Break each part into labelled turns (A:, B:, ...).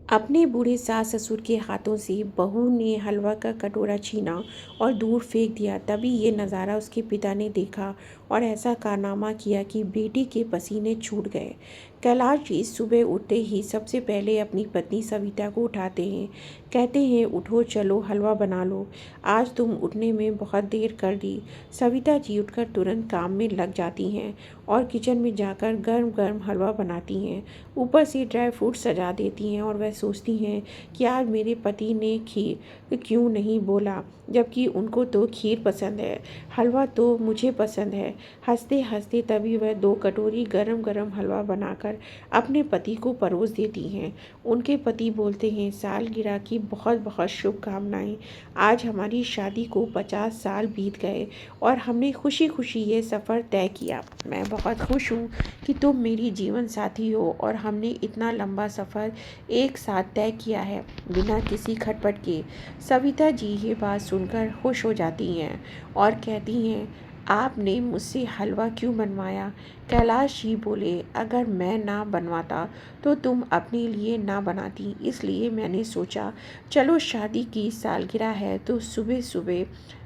A: अपने बूढ़े सास ससुर के हाथों से बहू ने हलवा का कटोरा छीना और दूर फेंक दिया। तभी ये नज़ारा उसके पिता ने देखा और ऐसा कारनामा किया कि बेटी के पसीने छूट गए। कैलाश जी सुबह उठते ही सबसे पहले अपनी पत्नी सविता को उठाते हैं। कहते हैं, उठो, चलो हलवा बना लो, आज तुम उठने में बहुत देर कर दी। सविता जी उठकर तुरंत काम में लग जाती हैं और किचन में जाकर गर्म गर्म हलवा बनाती हैं। ऊपर से ड्राई फ्रूट सजा देती हैं और वह सोचती हैं कि आज मेरे पति ने खीर क्यों नहीं बोला, जबकि उनको तो खीर पसंद है, हलवा तो मुझे पसंद है। हंसते हंसते तभी वह 2 कटोरी गरम गरम हलवा बनाकर अपने पति को परोस देती हैं। उनके पति बोलते हैं, सालगिरह की बहुत बहुत शुभकामनाएं। आज हमारी शादी को 50 साल बीत गए और हमने खुशी खुशी ये सफ़र तय किया। मैं बहुत खुश हूँ कि तुम मेरी जीवन साथी हो और हमने इतना लंबा सफ़र एक साथ तय किया है, बिना किसी खटपट के। सविता जी ये बात सुनकर खुश हो जाती हैं और कहती हैं, आपने मुझसे हलवा क्यों बनवाया? कैलाश जी बोले, अगर मैं ना बनवाता तो तुम अपने लिए ना बनाती, इसलिए मैंने सोचा चलो शादी की सालगिरह है तो सुबह सुबह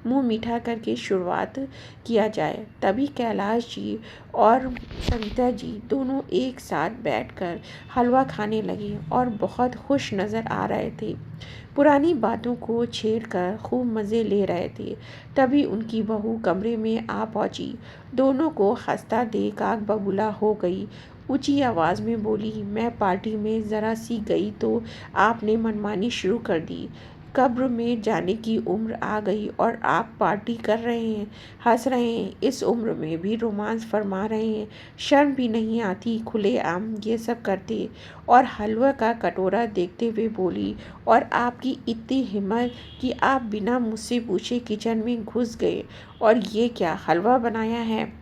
A: मुंह मीठा करके शुरुआत किया जाए। तभी कैलाश जी और सविता जी दोनों एक साथ बैठकर हलवा खाने लगे और बहुत खुश नज़र आ रहे थे। पुरानी बातों को छेड़कर खूब मज़े ले रहे थे। तभी उनकी बहू कमरे में आ पहुंची। दोनों को हंसता देख आग बबूला हो गई। ऊंची आवाज़ में बोली, मैं पार्टी में ज़रा सी गई तो आपने मनमानी शुरू कर दी। कब्र में जाने की उम्र आ गई और आप पार्टी कर रहे हैं, हंस रहे हैं, इस उम्र में भी रोमांस फरमा रहे हैं। शर्म भी नहीं आती खुलेआम ये सब करते। और हलवा का कटोरा देखते हुए बोली, और आपकी इतनी हिम्मत कि आप बिना मुझसे पूछे किचन में घुस गए और ये क्या हलवा बनाया है?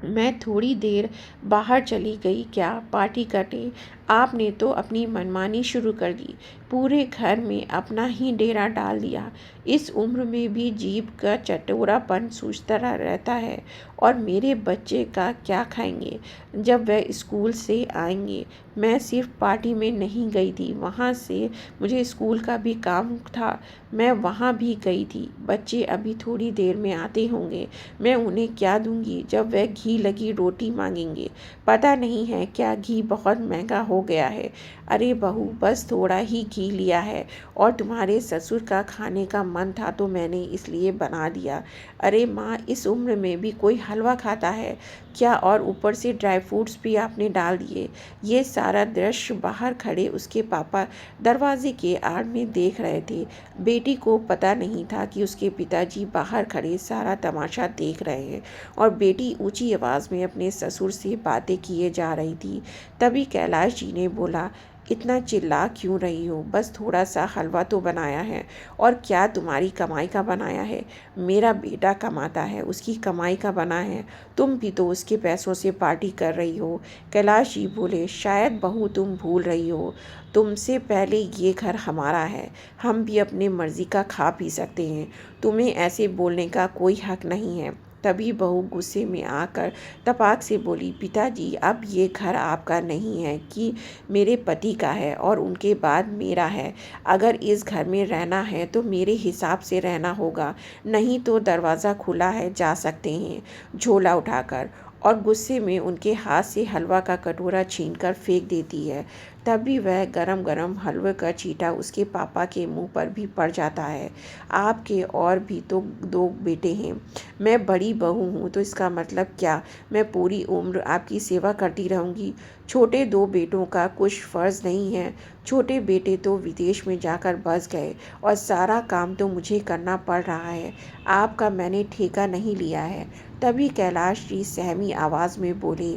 A: मैं थोड़ी देर बाहर चली गई क्या पार्टी करने, आपने तो अपनी मनमानी शुरू कर दी, पूरे घर में अपना ही डेरा डाल दिया। इस उम्र में भी जीभ का चटोरापन सूझता रहता है। और मेरे बच्चे का क्या खाएंगे जब वह स्कूल से आएंगे? मैं सिर्फ पार्टी में नहीं गई थी, वहाँ से मुझे स्कूल का भी काम था, मैं वहाँ भी गई थी। बच्चे अभी थोड़ी देर में आते होंगे, मैं उन्हें क्या दूंगी जब वह घी लगी रोटी मांगेंगे? पता नहीं है क्या घी बहुत महंगा हो गया है। अरे बहू, बस थोड़ा ही घी लिया है और तुम्हारे ससुर का खाने का मन था तो मैंने इसलिए बना दिया। अरे माँ, इस उम्र में भी कोई हलवा खाता है क्या? और ऊपर से ड्राई फ्रूट्स भी आपने डाल दिए। ये सारा दृश्य बाहर खड़े उसके पापा दरवाजे के आड़ में देख रहे थे। बेटी को पता नहीं था कि उसके पिताजी बाहर खड़े सारा तमाशा देख रहे हैं और बेटी ऊंची आवाज़ में अपने ससुर से बातें किए जा रही थी। तभी कैलाश जी ने बोला, इतना चिल्ला क्यों रही हो? बस थोड़ा सा हलवा तो बनाया है, और क्या तुम्हारी कमाई का बनाया है? मेरा बेटा कमाता है, उसकी कमाई का बना है, तुम भी तो उसके पैसों से पार्टी कर रही हो। कैलाश जी बोले, शायद बहू तुम भूल रही हो, तुमसे पहले ये घर हमारा है, हम भी अपने मर्जी का खा पी सकते हैं, तुम्हें ऐसे बोलने का कोई हक नहीं है। तभी बहू गुस्से में आकर तपाक से बोली, पिताजी, अब ये घर आपका नहीं है कि मेरे पति का है और उनके बाद मेरा है। अगर इस घर में रहना है तो मेरे हिसाब से रहना होगा, नहीं तो दरवाज़ा खुला है, जा सकते हैं झोला उठाकर। और गुस्से में उनके हाथ से हलवा का कटोरा छीनकर फेंक देती है। तभी वह गरम गरम हलवे का चीटा उसके पापा के मुंह पर भी पड़ जाता है। आपके और भी तो 2 बेटे हैं, मैं बड़ी बहू हूँ तो इसका मतलब क्या मैं पूरी उम्र आपकी सेवा करती रहूँगी? छोटे 2 बेटों का कुछ फ़र्ज़ नहीं है? छोटे बेटे तो विदेश में जाकर बस गए और सारा काम तो मुझे करना पड़ रहा है, आपका मैंने ठेका नहीं लिया है। तभी कैलाश जी सहमी आवाज़ में बोले,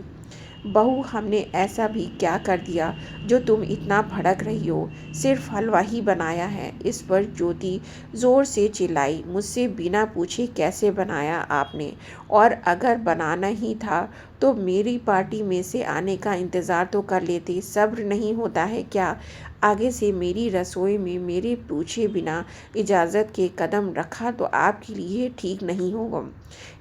A: बहू, हमने ऐसा भी क्या कर दिया जो तुम इतना भड़क रही हो? सिर्फ हलवा ही बनाया है। इस पर ज्योति ज़ोर से चिल्लाई, मुझसे बिना पूछे कैसे बनाया आपने? और अगर बनाना ही था तो मेरी पार्टी में से आने का इंतज़ार तो कर लेते, सब्र नहीं होता है क्या? आगे से मेरी रसोई में मेरे पूछे बिना इजाज़त के कदम रखा तो आपके लिए ठीक नहीं होगा।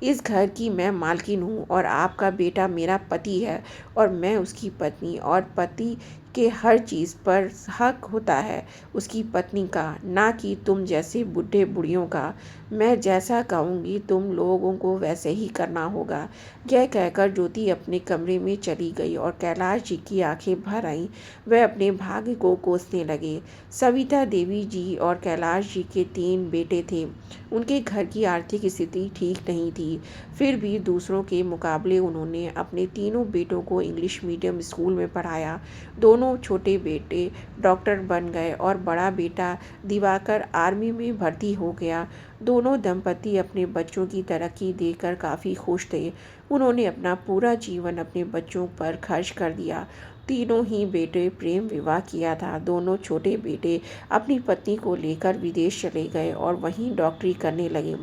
A: इस घर की मैं मालकिन हूँ और आपका बेटा मेरा पति है और मैं उसकी पत्नी, और पति के हर चीज़ पर हक होता है उसकी पत्नी का, ना कि तुम जैसे बूढ़े बुढ़ियों का। मैं जैसा कहूँगी तुम लोगों को वैसे ही करना होगा। यह कहकर ज्योति अपने कमरे में चली गई और कैलाश जी की आंखें भर आईं। वह अपने भाग्य को कोसने लगे। सविता देवी जी और कैलाश जी के 3 बेटे थे। उनके घर की आर्थिक स्थिति ठीक नहीं थी, फिर भी दूसरों के मुकाबले उन्होंने अपने तीनों बेटों को इंग्लिश मीडियम स्कूल में पढ़ाया। दोनों छोटे बेटे डॉक्टर बन गए और बड़ा बेटा दिवाकर आर्मी में भर्ती हो गया। दोनों दंपति अपने बच्चों की तरक्की देखकर काफ़ी खुश थे। उन्होंने अपना पूरा जीवन अपने बच्चों पर खर्च कर दिया। तीनों ही बेटे प्रेम विवाह किया था। दोनों छोटे बेटे अपनी पत्नी को लेकर विदेश चले गए और वहीं डॉक्टरी करने लगे,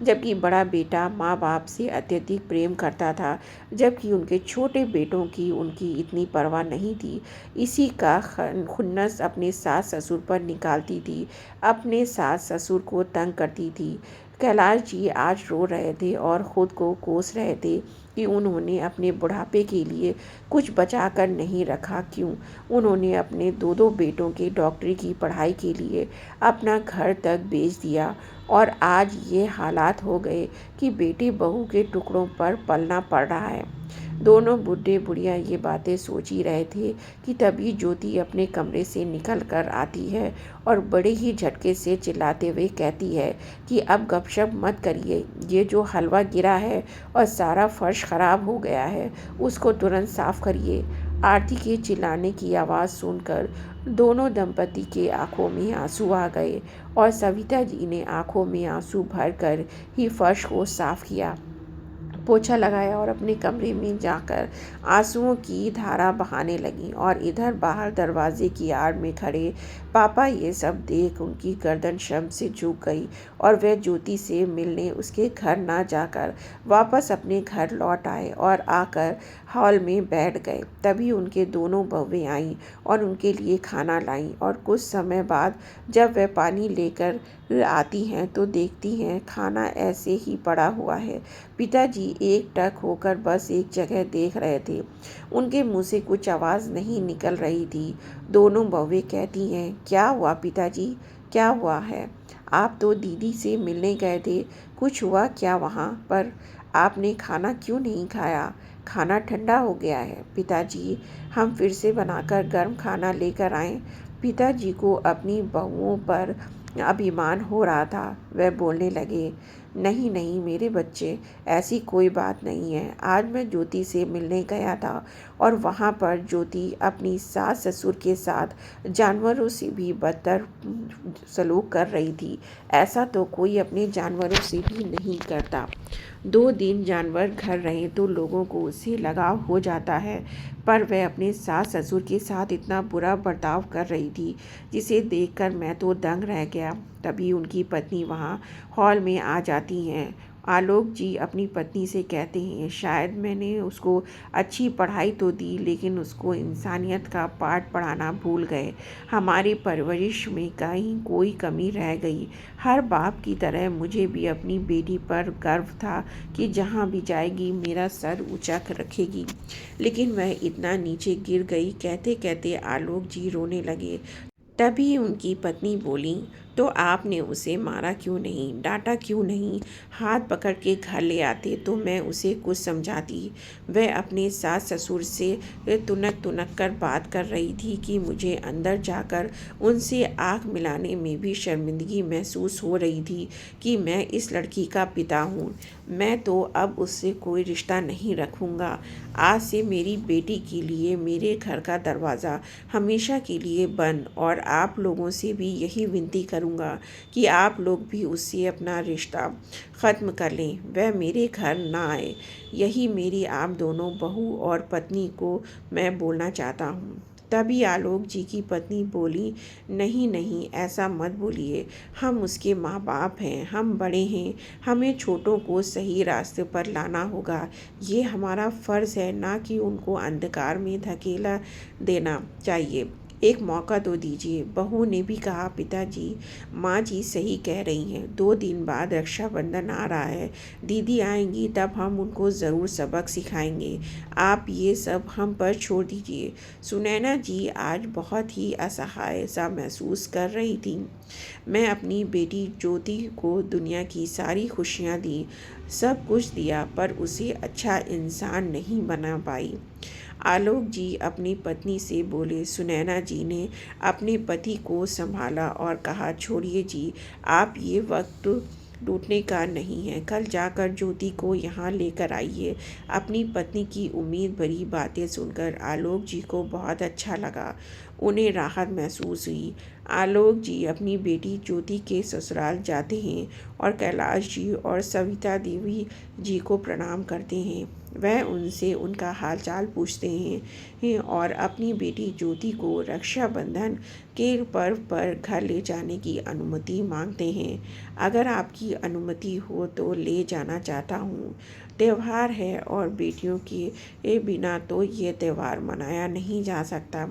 A: जबकि बड़ा बेटा माँ बाप से अत्यधिक प्रेम करता था, जबकि उनके छोटे बेटों की उनकी इतनी परवाह नहीं थी। इसी का खुन्नस अपने सास ससुर पर निकालती थी, अपने सास ससुर को तंग करती थी। कैलाश जी आज रो रहे थे और ख़ुद को कोस रहे थे कि उन्होंने अपने बुढ़ापे के लिए कुछ बचा कर नहीं रखा। क्यों? उन्होंने अपने 2 बेटों के डॉक्टरी की पढ़ाई के लिए अपना घर तक बेच दिया और आज ये हालात हो गए कि बेटी बहू के टुकड़ों पर पलना पड़ रहा है। दोनों बूढ़े बुढ़िया ये बातें सोच ही रहे थे कि तभी ज्योति अपने कमरे से निकल कर आती है और बड़े ही झटके से चिल्लाते हुए कहती है कि अब गपशप मत करिए, ये जो हलवा गिरा है और सारा फर्श खराब हो गया है उसको तुरंत साफ करिए। आरती के चिल्लाने की आवाज़ सुनकर दोनों दंपति के आंखों में आंसू आ गए और सविता जी ने आंखों में आंसू भरकर ही फर्श को साफ किया, पोछा लगाया और अपने कमरे में जाकर आंसुओं की धारा बहाने लगी। और इधर बाहर दरवाजे की आड़ में खड़े पापा ये सब देख उनकी गर्दन शर्म से झुक गई और वह ज्योति से मिलने उसके घर ना जाकर वापस अपने घर लौट आए और आकर हॉल में बैठ गए। तभी उनके दोनों बहुएं आईं और उनके लिए खाना लाईं और कुछ समय बाद जब वह पानी लेकर आती हैं तो देखती हैं खाना ऐसे ही पड़ा हुआ है। पिताजी एकटक होकर बस एक जगह देख रहे थे। उनके मुंह से कुछ आवाज़ नहीं निकल रही थी। दोनों बहुएं कहती हैं, क्या हुआ पिताजी, क्या हुआ है? आप तो दीदी से मिलने गए थे, कुछ हुआ क्या वहाँ पर? आपने खाना क्यों नहीं खाया? खाना ठंडा हो गया है। पिताजी, हम फिर से बनाकर गर्म खाना लेकर आएं। पिताजी को अपनी बहुओं पर अभिमान हो रहा था। वह बोलने लगे, नहीं नहीं मेरे बच्चे, ऐसी कोई बात नहीं है। आज मैं ज्योति से मिलने गया था और वहाँ पर ज्योति अपनी सास ससुर के साथ जानवरों से भी बदतर सलूक कर रही थी। ऐसा तो कोई अपने जानवरों से भी नहीं करता। 2 दिन जानवर घर रहे तो लोगों को उससे लगाव हो जाता है, पर वह अपने सास ससुर के साथ इतना बुरा बर्ताव कर रही थी जिसे देखकर मैं तो दंग रह गया। तभी उनकी पत्नी वहाँ हॉल में आ जाती हैं। आलोक जी अपनी पत्नी से कहते हैं, शायद मैंने उसको अच्छी पढ़ाई तो दी लेकिन उसको इंसानियत का पाठ पढ़ाना भूल गए। हमारी परवरिश में कहीं कोई कमी रह गई। हर बाप की तरह मुझे भी अपनी बेटी पर गर्व था कि जहाँ भी जाएगी मेरा सर ऊंचा रखेगी, लेकिन वह इतना नीचे गिर गई। कहते कहते आलोक जी रोने लगे। तभी उनकी पत्नी बोली, तो आपने उसे मारा क्यों नहीं, डांटा क्यों नहीं? हाथ पकड़ के घर ले आते तो मैं उसे कुछ समझाती। वह अपने सास ससुर से तुनक तुनक कर बात कर रही थी कि मुझे अंदर जाकर उनसे आँख मिलाने में भी शर्मिंदगी महसूस हो रही थी कि मैं इस लड़की का पिता हूँ। मैं तो अब उससे कोई रिश्ता नहीं रखूँगा। आज से मेरी बेटी के लिए मेरे घर का दरवाज़ा हमेशा के लिए बंद, और आप लोगों से भी यही विनती करूँगा कि आप लोग भी उससे अपना रिश्ता ख़त्म कर लें, वह मेरे घर ना आए। यही मेरी आप दोनों बहू और पत्नी को मैं बोलना चाहता हूँ। तभी आलोक जी की पत्नी बोली, नहीं नहीं ऐसा मत बोलिए, हम उसके माँ बाप हैं, हम बड़े हैं, हमें छोटों को सही रास्ते पर लाना होगा। ये हमारा फ़र्ज़ है, ना कि उनको अंधकार में धकेला देना चाहिए। एक मौका तो दीजिए। बहू ने भी कहा, पिताजी, माँ जी सही कह रही हैं, 2 दिन बाद रक्षाबंधन आ रहा है। दीदी आएंगी तब हम उनको ज़रूर सबक सिखाएंगे। आप ये सब हम पर छोड़ दीजिए। सुनैना जी आज बहुत ही असहाय सा महसूस कर रही थी। मैं अपनी बेटी ज्योति को दुनिया की सारी खुशियाँ दी, सब कुछ दिया, पर उसे अच्छा इंसान नहीं बना पाई। आलोक जी अपनी पत्नी से बोले। सुनैना जी ने अपने पति को संभाला और कहा, छोड़िए जी, आप ये वक्त टूटने का नहीं है। कल जाकर ज्योति को यहाँ लेकर आइए। अपनी पत्नी की उम्मीद भरी बातें सुनकर आलोक जी को बहुत अच्छा लगा। उन्हें राहत महसूस हुई। आलोक जी अपनी बेटी ज्योति के ससुराल जाते हैं और कैलाश जी और सविता देवी जी को प्रणाम करते हैं। वह उनसे उनका हालचाल पूछते हैं और अपनी बेटी ज्योति को रक्षाबंधन के पर्व पर घर ले जाने की अनुमति मांगते हैं। अगर आपकी अनुमति हो तो ले जाना चाहता हूँ। त्यौहार है और बेटियों के बिना तो ये त्यौहार मनाया नहीं जा सकता।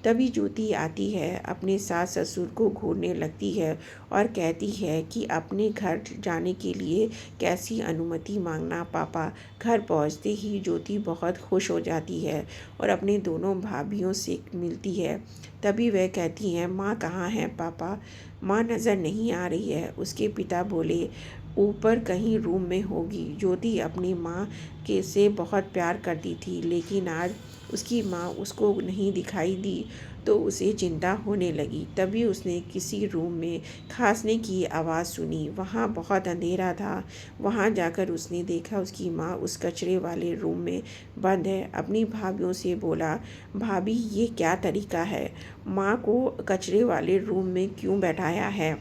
A: तभी ज्योति आती है, अपने सास ससुर को घूरने लगती है और कहती है कि अपने घर जाने के लिए कैसी अनुमति मांगना पापा। घर पहुंचते ही ज्योति बहुत खुश हो जाती है और अपने दोनों भाभियों से मिलती है। तभी वह कहती हैं, माँ कहाँ है पापा? माँ नज़र नहीं आ रही है। उसके पिता बोले, ऊपर कहीं रूम में होगी। ज्योति अपनी माँ के से बहुत प्यार करती थी, लेकिन आज उसकी माँ उसको नहीं दिखाई दी तो उसे चिंता होने लगी। तभी उसने किसी रूम में खांसने की आवाज़ सुनी। वहाँ बहुत अंधेरा था। वहाँ जाकर उसने देखा उसकी माँ उस कचरे वाले रूम में बंद है। अपनी भाभीयों से बोला, भाभी ये क्या तरीका है? माँ को कचरे वाले रूम में क्यों बैठाया है?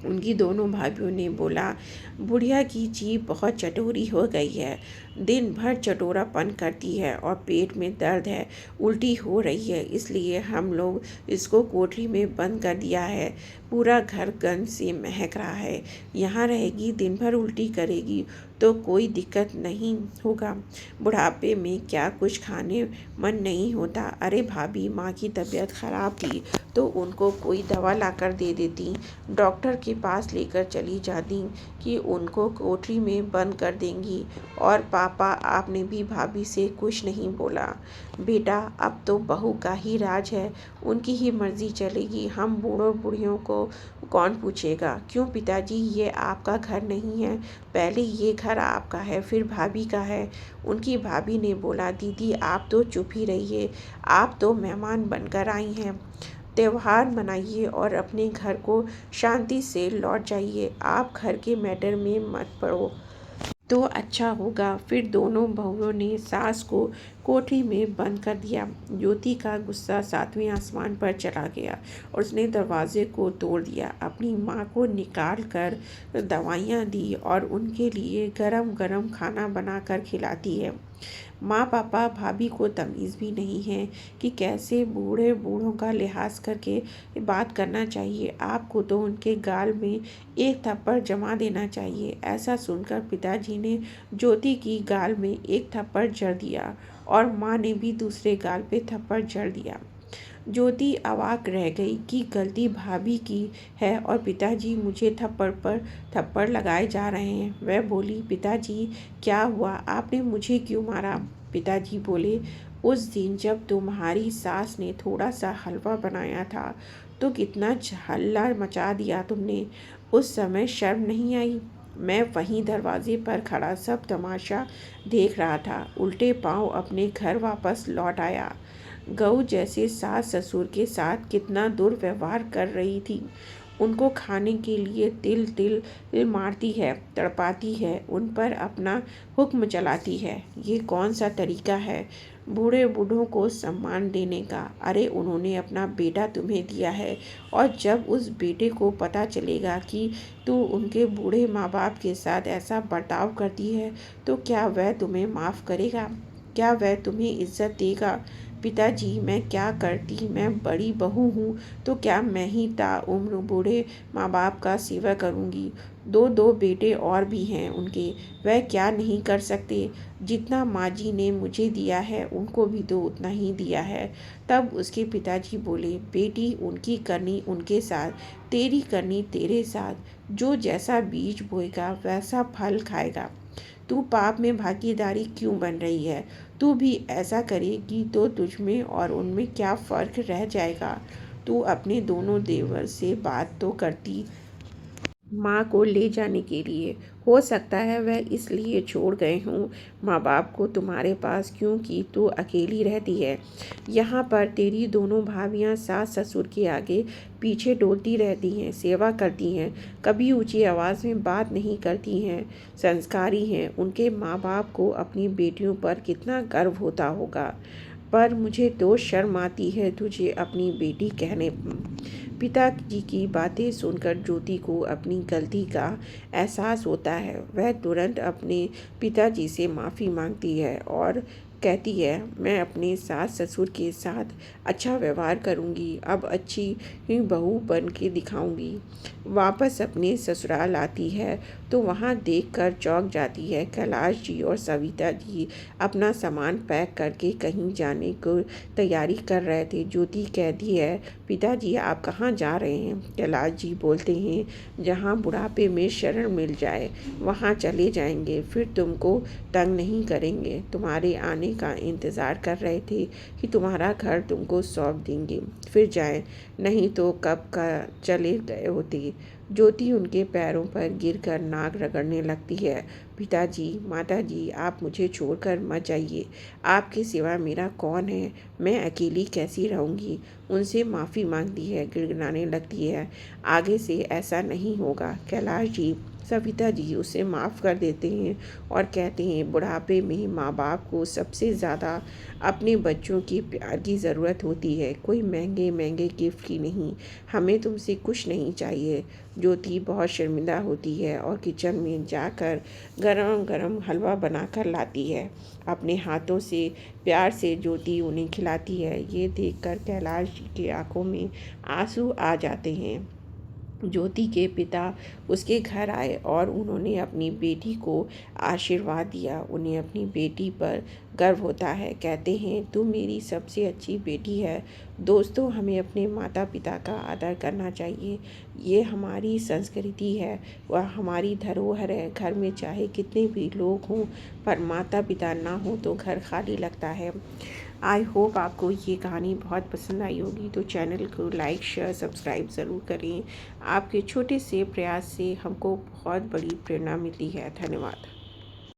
A: उनकी दोनों भाभीयों ने बोला, बुढ़िया की जीभ बहुत चटोरी हो गई है, दिन भर चटोरापन करती है और पेट में दर्द है, उल्टी हो रही है, इसलिए हम लोग इसको कोठरी में बंद कर दिया है। पूरा घर गंध से महक रहा है। यहाँ रहेगी, दिन भर उल्टी करेगी तो कोई दिक्कत नहीं होगा। बुढ़ापे में क्या कुछ खाने मन नहीं होता। अरे भाभी, माँ की तबीयत खराब थी तो उनको कोई दवा लाकर दे देती, डॉक्टर के पास लेकर चली जाती कि उनको कोठरी में बंद कर देंगी। और पापा, आपने भी भाभी से कुछ नहीं बोला? बेटा, अब तो बहू का ही राज है, उनकी ही मर्जी चलेगी। हम बूढ़ों बूढ़ियों को कौन पूछेगा? क्यों पिताजी, ये आपका घर नहीं है? पहले ये घर आपका है, फिर भाभी का है। उनकी भाभी ने बोला, दीदी आप तो चुप ही रहिए, आप तो मेहमान बनकर आई हैं। त्योहार मनाइए और अपने घर को शांति से लौट जाइए। आप घर के मैटर में मत पड़ो तो अच्छा होगा। फिर दोनों बहुओं ने सास को कोठरी में बंद कर दिया। ज्योति का गुस्सा 7वें आसमान पर चला गया और उसने दरवाजे को तोड़ दिया। अपनी माँ को निकाल कर दवाइयाँ दी और उनके लिए गरम गरम खाना बनाकर खिलाती है। माँ पापा भाभी को तमीज़ भी नहीं है कि कैसे बूढ़े बूढ़ों का लिहाज करके बात करना चाहिए। आपको तो उनके गाल में एक थप्पड़ जमा देना चाहिए। ऐसा सुनकर पिताजी ने ज्योति की गाल में एक थप्पड़ जड़ दिया और माँ ने भी दूसरे गाल पे थप्पड़ जड़ दिया। ज्योति अवाक रह गई कि गलती भाभी की है और पिताजी मुझे थप्पड़ पर थप्पड़ लगाए जा रहे हैं। वह बोली, पिताजी क्या हुआ? आपने मुझे क्यों मारा? पिताजी बोले, उस दिन जब तुम्हारी सास ने थोड़ा सा हलवा बनाया था तो कितना हल्ला मचा दिया तुमने। उस समय शर्म नहीं आई? मैं वहीं दरवाजे पर खड़ा सब तमाशा देख रहा था। उल्टे पांव अपने घर वापस लौट आया। गऊ जैसे सास ससुर के साथ कितना दुर्व्यवहार कर रही थी। उनको खाने के लिए तिल तिल मारती है, तड़पाती है, उन पर अपना हुक्म चलाती है। ये कौन सा तरीका है बूढ़े बूढ़ों को सम्मान देने का? अरे उन्होंने अपना बेटा तुम्हें दिया है और जब उस बेटे को पता चलेगा कि तू उनके बूढ़े माँ बाप के साथ ऐसा बर्ताव करती है तो क्या वह तुम्हें माफ़ करेगा? क्या वह तुम्हें इज्जत देगा? पिताजी मैं क्या करती, मैं बड़ी बहू हूँ तो क्या मैं ही ताउम्र बूढ़े माँ बाप का सेवा करूँगी। दो दो बेटे और भी हैं उनके, वह क्या नहीं कर सकते। जितना माँ जी ने मुझे दिया है उनको भी तो उतना ही दिया है। तब उसके पिताजी बोले, बेटी उनकी करनी उनके साथ, तेरी करनी तेरे साथ। जो जैसा बीज बोएगा वैसा फल खाएगा। तू पाप में भागीदारी क्यों बन रही है। तू भी ऐसा करेगी तो तुझमें और उनमें क्या फ़र्क रह जाएगा। तू अपने दोनों देवर से बात तो करती माँ को ले जाने के लिए। हो सकता है वह इसलिए छोड़ गए हों माँ बाप को तुम्हारे पास, क्योंकि तू अकेली रहती है। यहाँ पर तेरी दोनों भाभियाँ सास ससुर के आगे पीछे डोलती रहती हैं, सेवा करती हैं, कभी ऊंची आवाज़ में बात नहीं करती हैं, संस्कारी हैं। उनके माँ बाप को अपनी बेटियों पर कितना गर्व होता होगा। पर मुझे तो शर्म आती है तुझे अपनी बेटी कहने। पिताजी की बातें सुनकर ज्योति को अपनी गलती का एहसास होता है। वह तुरंत अपने पिताजी से माफ़ी मांगती है और कहती है, मैं अपने सास ससुर के साथ अच्छा व्यवहार करूंगी, अब अच्छी ही बहू बन के दिखाऊंगी। वापस अपने ससुराल आती है तो वहाँ देखकर चौंक जाती है। कैलाश जी और सविता जी अपना सामान पैक करके कहीं जाने को तैयारी कर रहे थे। ज्योति कहती है, पिताजी आप कहाँ जा रहे हैं। कैलाश जी बोलते हैं, जहाँ बुढ़ापे में शरण मिल जाए वहाँ चले जाएंगे, फिर तुमको तंग नहीं करेंगे। तुम्हारे आने का इंतज़ार कर रहे थे कि तुम्हारा घर तुमको सौंप देंगे, फिर जाएं, नहीं तो कब का चले गए होते। ज्योति उनके पैरों पर गिरकर नाक रगड़ने लगती है। पिताजी माताजी आप मुझे छोड़कर मत जाइए, आपके सिवा मेरा कौन है, मैं अकेली कैसी रहूँगी। उनसे माफ़ी मांगती है, गिड़गिड़ाने लगती है, आगे से ऐसा नहीं होगा। कैलाश जी सविता जी उसे माफ़ कर देते हैं और कहते हैं, बुढ़ापे में माँ बाप को सबसे ज़्यादा अपने बच्चों की प्यार की ज़रूरत होती है, कोई महंगे महंगे गिफ्ट की नहीं। हमें तुमसे कुछ नहीं चाहिए। ज्योति बहुत शर्मिंदा होती है और किचन में जाकर गरम गरम हलवा बनाकर लाती है। अपने हाथों से प्यार से ज्योति उन्हें खिलाती है। ये देखकर कैलाश जी की आंखों में आंसू आ जाते हैं। ज्योति के पिता उसके घर आए और उन्होंने अपनी बेटी को आशीर्वाद दिया। उन्हें अपनी बेटी पर गर्व होता है। कहते हैं, तू मेरी सबसे अच्छी बेटी है। दोस्तों, हमें अपने माता पिता का आदर करना चाहिए। ये हमारी संस्कृति है, वह हमारी धरोहर है। घर में चाहे कितने भी लोग हों, पर माता पिता ना हो तो घर खाली लगता है। आई होप आपको ये कहानी बहुत पसंद आई होगी, तो चैनल को लाइक शेयर सब्सक्राइब ज़रूर करें। आपके छोटे से प्रयास से हमको बहुत बड़ी प्रेरणा मिलती है। धन्यवाद।